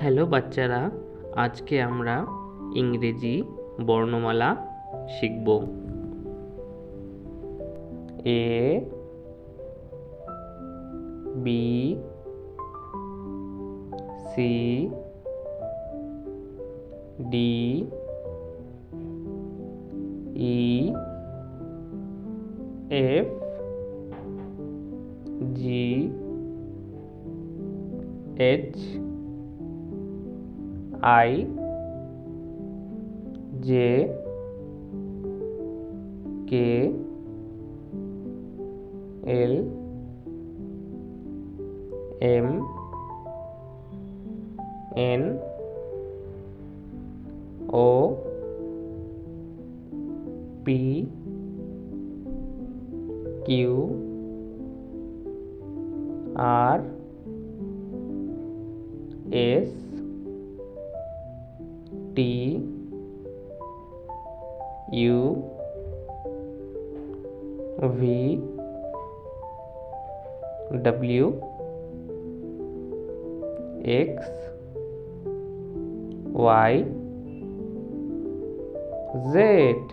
Hello বাচ্চারা, আজকে আমরা ইংরেজি বর্ণমালা শিখব। A B C D E F G H I J K L M N O P Q R S T U V W X Y Z.